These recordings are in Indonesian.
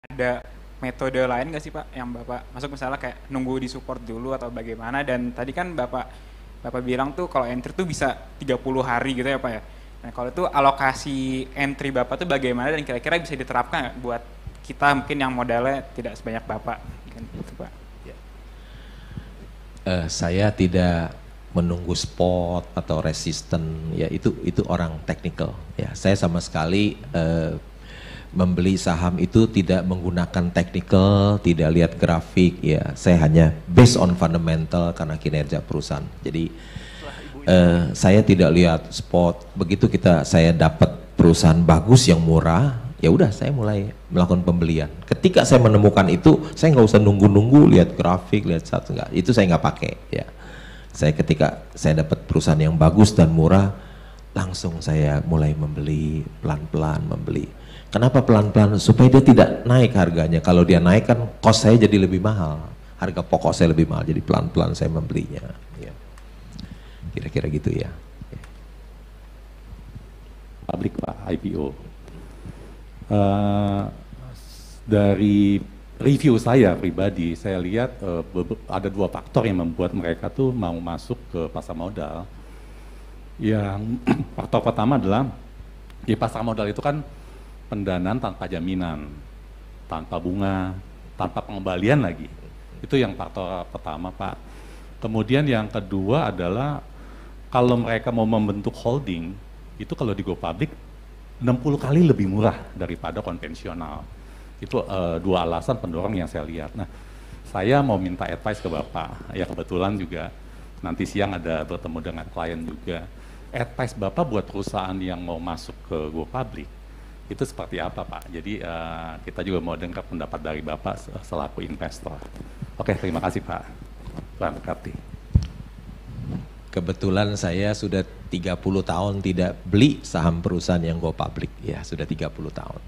ada metode lain nggak sih Pak yang Bapak masuk misalnya kayak nunggu di support dulu atau bagaimana, dan tadi kan Bapak bilang tuh kalau entry tuh bisa 30 hari gitu ya Pak ya. Nah kalau itu alokasi entry Bapak tuh bagaimana dan kira-kira bisa diterapkan nggak buat kita mungkin yang modalnya tidak sebanyak Bapak kan gitu Pak. Saya tidak menunggu spot atau resisten, ya itu orang technical ya. Saya sama sekali membeli saham itu tidak menggunakan technical, tidak lihat grafik ya. Saya hanya based on fundamental karena kinerja perusahaan. Jadi saya tidak lihat spot. Begitu saya dapat perusahaan bagus yang murah, ya udah saya mulai melakukan pembelian. Ketika saya menemukan itu, saya nggak usah nunggu-nunggu lihat grafik, lihat chart, enggak. Itu saya nggak pakai ya. Ketika saya dapat perusahaan yang bagus dan murah, langsung saya mulai membeli, pelan-pelan membeli. Kenapa pelan-pelan? Supaya dia tidak naik harganya. Kalau dia naik kan cost saya jadi lebih mahal, harga pokok saya lebih mahal, jadi pelan-pelan saya membelinya ya. Kira-kira gitu ya. Public Pak, IPO. Dari review saya pribadi, saya lihat ada dua faktor yang membuat mereka tuh mau masuk ke pasar modal. Yang faktor pertama adalah di pasar modal itu kan pendanaan tanpa jaminan, tanpa bunga, tanpa pengembalian lagi. Itu yang faktor pertama Pak. Kemudian yang kedua adalah kalau mereka mau membentuk holding, itu kalau di Go Public 60 kali lebih murah daripada konvensional. Itu dua alasan pendorong yang saya lihat. Nah, saya mau minta advice ke Bapak. Ya kebetulan juga nanti siang ada bertemu dengan klien juga. Advice Bapak buat perusahaan yang mau masuk ke Go Public itu seperti apa Pak? Jadi kita juga mau dengar pendapat dari Bapak selaku investor. Oke, terima kasih Pak. Tuhan berkati. Kebetulan saya sudah 30 tahun tidak beli saham perusahaan yang Go Public. Ya, sudah 30 tahun.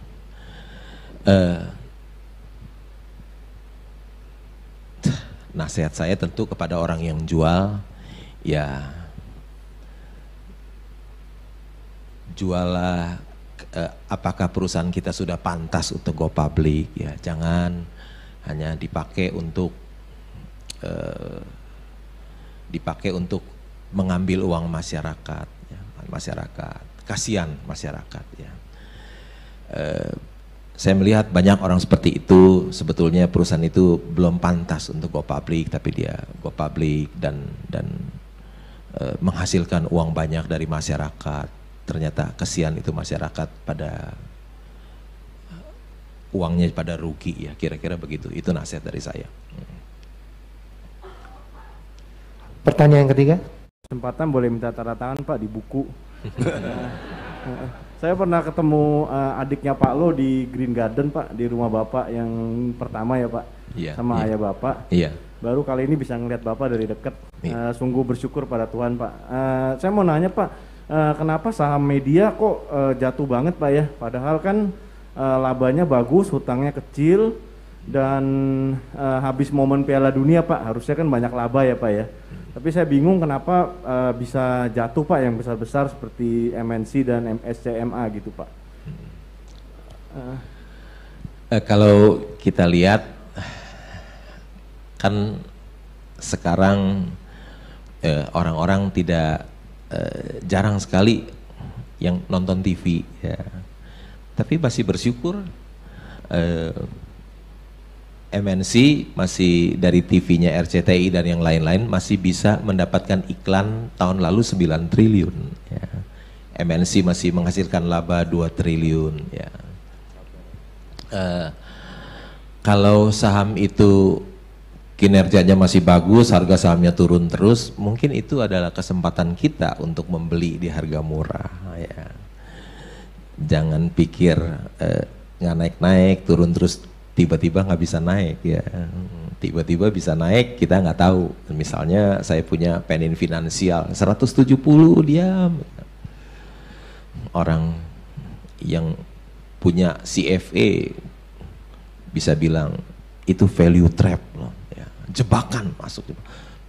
Nasihat saya tentu kepada orang yang jual, ya jualah apakah perusahaan kita sudah pantas untuk Go Public ya. Jangan hanya dipakai untuk mengambil uang masyarakat ya. Masyarakat, kasihan masyarakat ya. Saya melihat banyak orang seperti itu, sebetulnya perusahaan itu belum pantas untuk Go Public, tapi dia Go Public dan menghasilkan uang banyak dari masyarakat. Ternyata kasihan itu masyarakat pada uangnya pada rugi ya, kira-kira begitu. Itu nasihat dari saya. Pertanyaan ketiga. Kesempatan boleh minta tanda tangan Pak di buku. Saya pernah ketemu adiknya Pak Lo di Green Garden Pak, di rumah Bapak yang pertama ya Pak, sama ayah Bapak. Iya. Baru kali ini bisa ngeliat Bapak dari dekat. Sungguh bersyukur pada Tuhan Pak. Saya mau nanya Pak, kenapa saham media kok jatuh banget Pak ya? Padahal kan labanya bagus, hutangnya kecil, dan habis momen Piala Dunia Pak, harusnya kan banyak laba ya Pak ya. Tapi saya bingung kenapa bisa jatuh Pak yang besar-besar seperti MNC dan SCMA gitu Pak. Kalau kita lihat kan sekarang orang-orang tidak jarang sekali yang nonton TV ya. Tapi masih bersyukur MNC masih dari TV-nya RCTI dan yang lain-lain masih bisa mendapatkan iklan tahun lalu 9 triliun ya. MNC masih menghasilkan laba 2 triliun ya. Kalau saham itu kinerjanya masih bagus, harga sahamnya turun terus, mungkin itu adalah kesempatan kita untuk membeli di harga murah ya. Jangan pikir nggak naik-naik, turun terus tiba-tiba nggak bisa naik ya. Tiba-tiba bisa naik, kita nggak tahu. Misalnya saya punya Penin Finansial 170 diam. Orang yang punya CFA bisa bilang itu value trap loh ya. Jebakan masuk.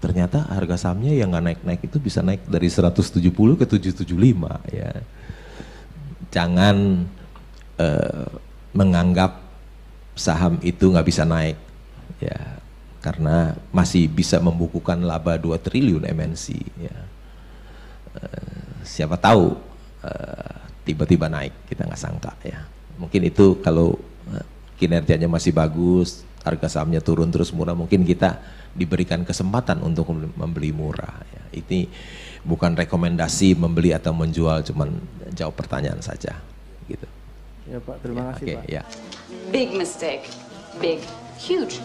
Ternyata harga sahamnya yang nggak naik-naik itu bisa naik dari 170 ke 775 ya. Jangan menganggap saham itu nggak bisa naik, ya karena masih bisa membukukan laba 2 triliun MNC, ya. Siapa tahu tiba-tiba naik, kita nggak sangka, ya. Mungkin itu kalau kinerjanya masih bagus, harga sahamnya turun terus murah, mungkin kita diberikan kesempatan untuk membeli murah, ya. Ini bukan rekomendasi membeli atau menjual, cuman jawab pertanyaan saja, gitu. Ya Pak, terima kasih Pak. Ya. Big mistake, big, huge.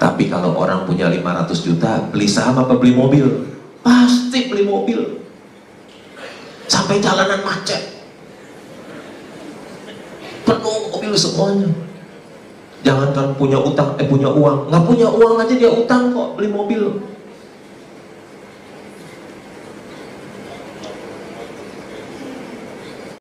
Tapi kalau orang punya 500 juta, beli saham apa beli mobil? Pasti beli mobil. Sampai jalanan macet. Penuh mobil semuanya. Jangankan punya utang, punya uang. Nggak punya uang aja dia utang kok beli mobil.